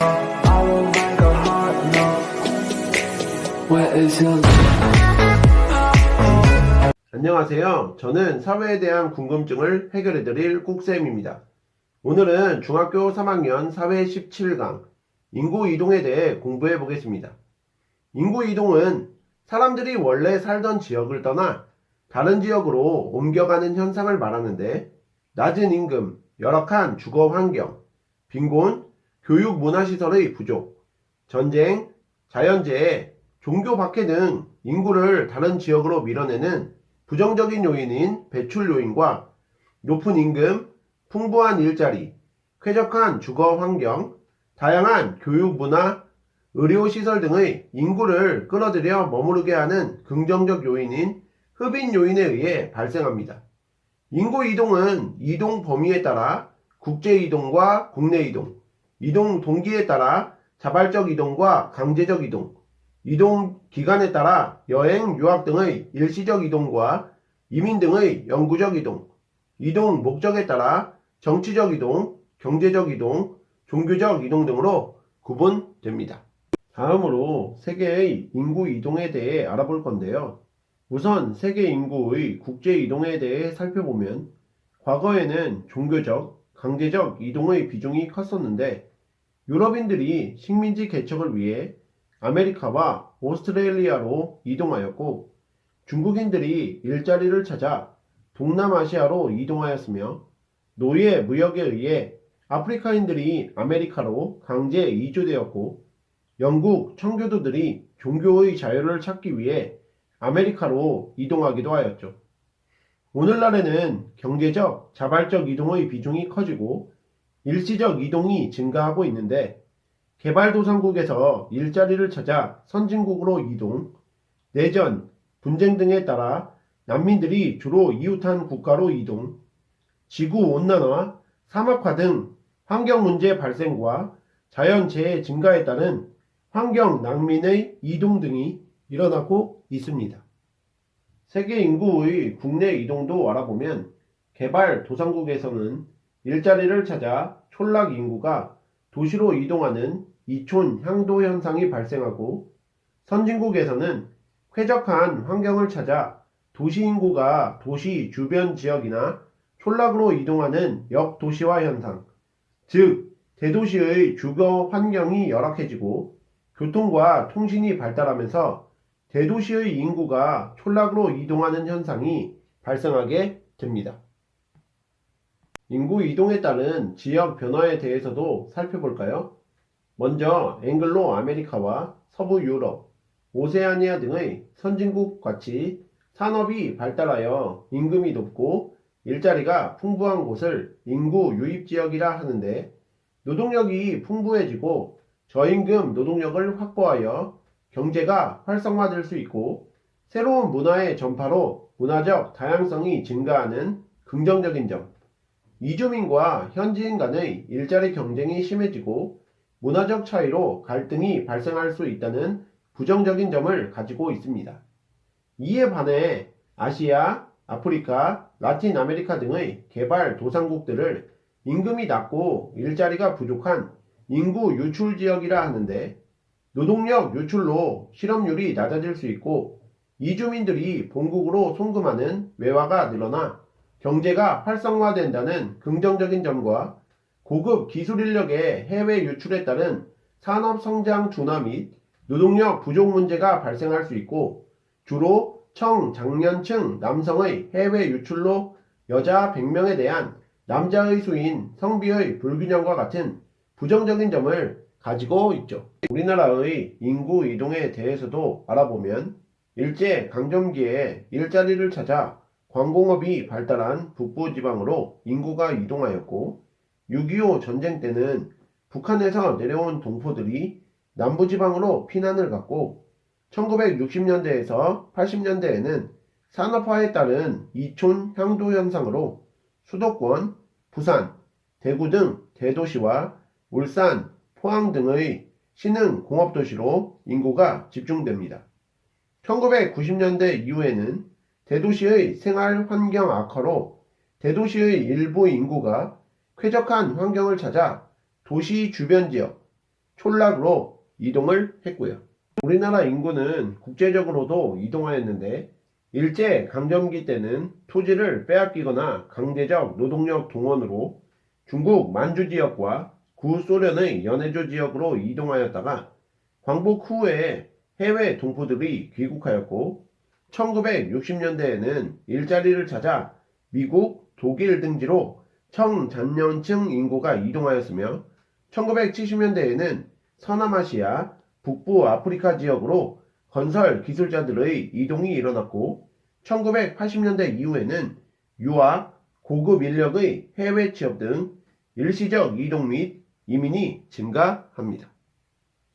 I will make a hot note. Where is your 안녕하세요. 저는 사회에 대한 궁금증을 해결해드릴 꾹쌤입니다. 오늘은 중학교 3학년 사회 17강 인구 이동에 대해 공부해 보겠습니다. 인구 이동은 사람들이 원래 살던 지역을 떠나 다른 지역으로 옮겨가는 현상을 말하는데, 낮은 임금, 열악한 주거 환경, 빈곤, 교육 문화시설의 부족, 전쟁, 자연재해, 종교 박해 등 인구를 다른 지역으로 밀어내는 부정적인 요인인 배출 요인과 높은 임금, 풍부한 일자리, 쾌적한 주거 환경, 다양한 교육 문화, 의료시설 등의 인구를 끌어들여 머무르게 하는 긍정적 요인인 흡인 요인에 의해 발생합니다. 인구 이동은 이동 범위에 따라 국제 이동과 국내 이동, 이동 동기에 따라 자발적 이동과 강제적 이동, 이동 기간에 따라 여행, 유학 등의 일시적 이동과 이민 등의 영구적 이동, 이동 목적에 따라 정치적 이동, 경제적 이동, 종교적 이동 등으로 구분됩니다. 다음으로 세계의 인구 이동에 대해 알아볼 건데요. 우선 세계 인구의 국제 이동에 대해 살펴보면, 과거에는 종교적, 강제적 이동의 비중이 컸었는데, 유럽인들이 식민지 개척을 위해 아메리카와 오스트레일리아로 이동하였고, 중국인들이 일자리를 찾아 동남아시아로 이동하였으며, 노예 무역에 의해 아프리카인들이 아메리카로 강제 이주되었고, 영국 청교도들이 종교의 자유를 찾기 위해 아메리카로 이동하기도 하였죠. 오늘날에는 경제적, 자발적 이동의 비중이 커지고 일시적 이동이 증가하고 있는데, 개발도상국에서 일자리를 찾아 선진국으로 이동, 내전, 분쟁 등에 따라 난민들이 주로 이웃한 국가로 이동, 지구온난화, 사막화 등 환경문제 발생과 자연재해 증가에 따른 환경 난민의 이동 등이 일어나고 있습니다. 세계 인구의 국내 이동도 알아보면, 개발도상국에서는 일자리를 찾아 촌락 인구가 도시로 이동하는 이촌 향도 현상이 발생하고, 선진국에서는 쾌적한 환경을 찾아 도시 인구가 도시 주변 지역이나 촌락으로 이동하는 역도시화 현상, 즉 대도시의 주거 환경이 열악해지고 교통과 통신이 발달하면서 대도시의 인구가 촌락으로 이동하는 현상이 발생하게 됩니다. 인구 이동에 따른 지역 변화에 대해서도 살펴볼까요? 먼저 앵글로 아메리카와 서부 유럽, 오세아니아 등의 선진국 같이 산업이 발달하여 임금이 높고 일자리가 풍부한 곳을 인구 유입지역이라 하는데, 노동력이 풍부해지고 저임금 노동력을 확보하여 경제가 활성화될 수 있고, 새로운 문화의 전파로 문화적 다양성이 증가하는 긍정적인 점, 이주민과 현지인 간의 일자리 경쟁이 심해지고 문화적 차이로 갈등이 발생할 수 있다는 부정적인 점을 가지고 있습니다. 이에 반해 아시아, 아프리카, 라틴 아메리카 등의 개발도상국들을 임금이 낮고 일자리가 부족한 인구 유출 지역이라 하는데, 노동력 유출로 실업률이 낮아질 수 있고 이주민들이 본국으로 송금하는 외화가 늘어나 경제가 활성화된다는 긍정적인 점과 고급 기술 인력의 해외 유출에 따른 산업 성장 둔화 및 노동력 부족 문제가 발생할 수 있고, 주로 청장년층 남성의 해외 유출로 여자 100명에 대한 남자의 수인 성비의 불균형과 같은 부정적인 점을 가지고 있죠. 우리나라의 인구 이동에 대해서도 알아보면, 일제강점기에 일자리를 찾아 광공업이 발달한 북부지방으로 인구가 이동하였고, 6.25 전쟁 때는 북한에서 내려온 동포들이 남부지방으로 피난을 갔고, 1960년대에서 80년대에는 산업화에 따른 이촌 향도 현상으로 수도권, 부산, 대구 등 대도시와 울산, 포항 등의 신흥 공업도시로 인구가 집중됩니다. 1990년대 이후에는 대도시의 생활 환경 악화로 대도시의 일부 인구가 쾌적한 환경을 찾아 도시 주변 지역, 촌락으로 이동을 했고요. 우리나라 인구는 국제적으로도 이동하였는데 일제 강점기 때는 토지를 빼앗기거나 강제적 노동력 동원으로 중국 만주 지역과 구소련의 연해조 지역으로 이동하였다가 광복 후에 해외 동포들이 귀국하였고 1960년대에는 일자리를 찾아 미국, 독일 등지로 청장년층 인구가 이동하였으며 1970년대에는 서남아시아, 북부 아프리카 지역으로 건설 기술자들의 이동이 일어났고 1980년대 이후에는 유학, 고급 인력의 해외 취업 등 일시적 이동 및 이민이 증가합니다.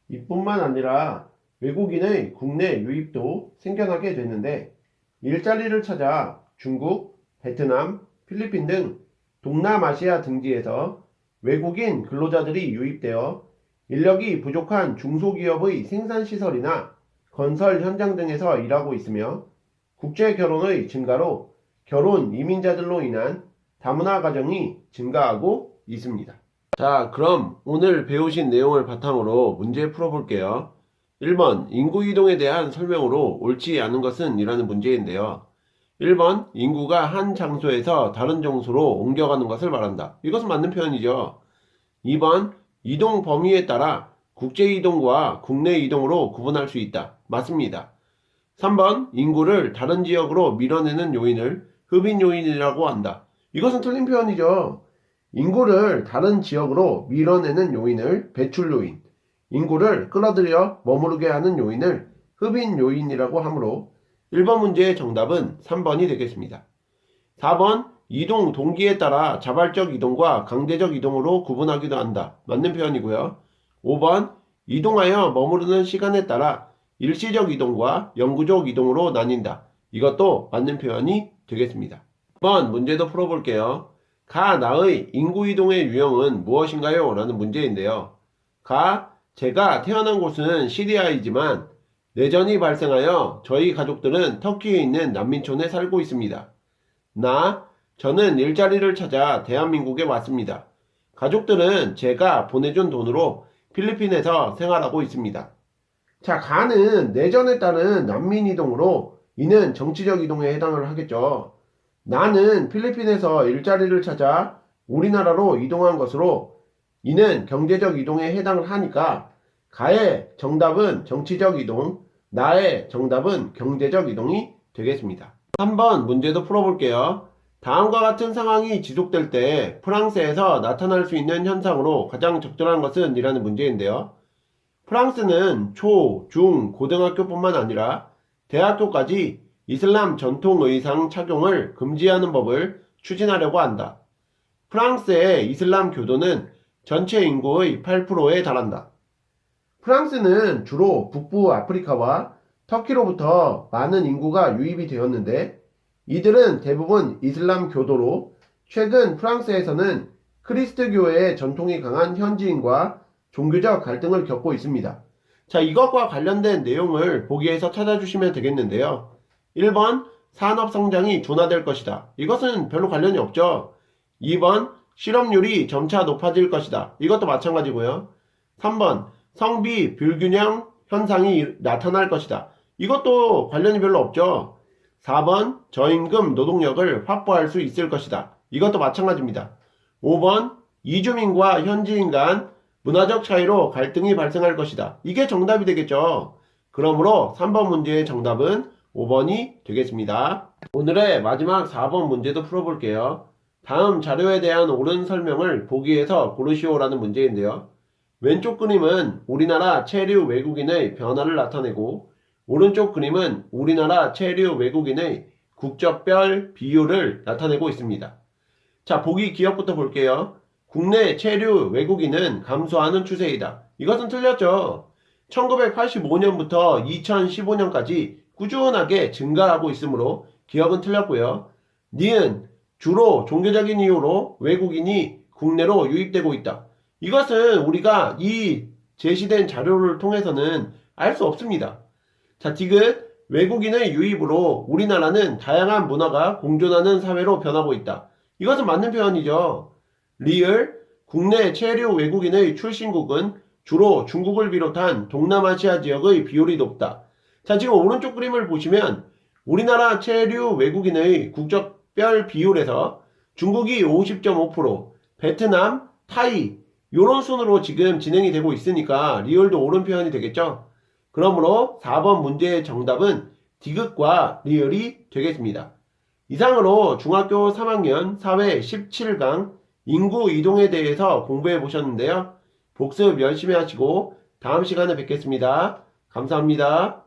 이뿐만 아니라 외국인의 국내 유입도 생겨나게 됐는데 일자리를 찾아 중국, 베트남, 필리핀 등 동남아시아 등지에서 외국인 근로자들이 유입되어 인력이 부족한 중소기업의 생산시설이나 건설 현장 등에서 일하고 있으며 국제 결혼의 증가로 결혼 이민자들로 인한 다문화 가정이 증가하고 있습니다. 자, 그럼 오늘 배우신 내용을 바탕으로 문제 풀어볼게요. 1번 인구이동에 대한 설명으로 옳지 않은 것은 이라는 문제인데요. 1번 인구가 한 장소에서 다른 장소로 옮겨가는 것을 말한다. 이것은 맞는 표현이죠. 2번 이동 범위에 따라 국제이동과 국내 이동으로 구분할 수 있다. 맞습니다. 3번 인구를 다른 지역으로 밀어내는 요인을 흡인 요인이라고 한다. 이것은 틀린 표현이죠. 인구를 다른 지역으로 밀어내는 요인을 배출 요인, 인구를 끌어들여 머무르게 하는 요인을 흡인 요인이라고 하므로 1번 문제의 정답은 3번이 되겠습니다. 4번 이동 동기에 따라 자발적 이동과 강제적 이동으로 구분하기도 한다. 맞는 표현이고요. 5번 이동하여 머무르는 시간에 따라 일시적 이동과 영구적 이동으로 나뉜다. 이것도 맞는 표현이 되겠습니다. 6번 문제도 풀어볼게요. 가, 나의 인구이동의 유형은 무엇인가요? 라는 문제인데요. 가, 제가 태어난 곳은 시리아이지만 내전이 발생하여 저희 가족들은 터키에 있는 난민촌에 살고 있습니다. 나, 저는 일자리를 찾아 대한민국에 왔습니다. 가족들은 제가 보내준 돈으로 필리핀에서 생활하고 있습니다. 자, 가는 내전에 따른 난민 이동으로 이는 정치적 이동에 해당을 하겠죠. 나는 필리핀에서 일자리를 찾아 우리나라로 이동한 것으로 이는 경제적 이동에 해당을 하니까 가의 정답은 정치적 이동, 나의 정답은 경제적 이동이 되겠습니다. 3번 문제도 풀어볼게요. 다음과 같은 상황이 지속될 때 프랑스에서 나타날 수 있는 현상으로 가장 적절한 것은 이라는 문제인데요. 프랑스는 초, 중, 고등학교뿐만 아니라 대학교까지 이슬람 전통 의상 착용을 금지하는 법을 추진하려고 한다. 프랑스의 이슬람 교도는 전체 인구의 8%에 달한다. 프랑스는 주로 북부 아프리카와 터키로부터 많은 인구가 유입이 되었는데 이들은 대부분 이슬람 교도로 최근 프랑스에서는 크리스트교의 전통이 강한 현지인과 종교적 갈등을 겪고 있습니다. 자, 이것과 관련된 내용을 보기에서 찾아주시면 되겠는데요. 1번 산업 성장이 둔화될 것이다. 이것은 별로 관련이 없죠. 2번 실업률이 점차 높아질 것이다. 이것도 마찬가지고요. 3번 성비 불균형 현상이 나타날 것이다. 이것도 관련이 별로 없죠. 4번 저임금 노동력을 확보할 수 있을 것이다. 이것도 마찬가지입니다. 5번 이주민과 현지인 간 문화적 차이로 갈등이 발생할 것이다. 이게 정답이 되겠죠. 그러므로 3번 문제의 정답은 5번이 되겠습니다. 오늘의 마지막 4번 문제도 풀어볼게요. 다음 자료에 대한 옳은 설명을 보기에서 고르시오라는 문제인데요. 왼쪽 그림은 우리나라 체류 외국인의 변화를 나타내고 오른쪽 그림은 우리나라 체류 외국인의 국적별 비율을 나타내고 있습니다. 자, 보기 기억부터 볼게요. 국내 체류 외국인은 감소하는 추세이다. 이것은 틀렸죠. 1985년부터 2015년까지 꾸준하게 증가하고 있으므로 기억은 틀렸고요. 니은 주로 종교적인 이유로 외국인이 국내로 유입되고 있다. 이것은 우리가 이 제시된 자료를 통해서는 알 수 없습니다. 자, 디귿 외국인의 유입으로 우리나라는 다양한 문화가 공존하는 사회로 변하고 있다. 이것은 맞는 표현이죠. 리을 국내 체류 외국인의 출신국은 주로 중국을 비롯한 동남아시아 지역의 비율이 높다. 자, 지금 오른쪽 그림을 보시면 우리나라 체류 외국인의 국적별 비율에서 중국이 50.5%, 베트남, 타이 요런 순으로 지금 진행이 되고 있으니까 리얼도 옳은 표현이 되겠죠? 그러므로 4번 문제의 정답은 디귿과 리얼이 되겠습니다. 이상으로 중학교 3학년 사회 17강 인구 이동에 대해서 공부해 보셨는데요. 복습 열심히 하시고 다음 시간에 뵙겠습니다. 감사합니다.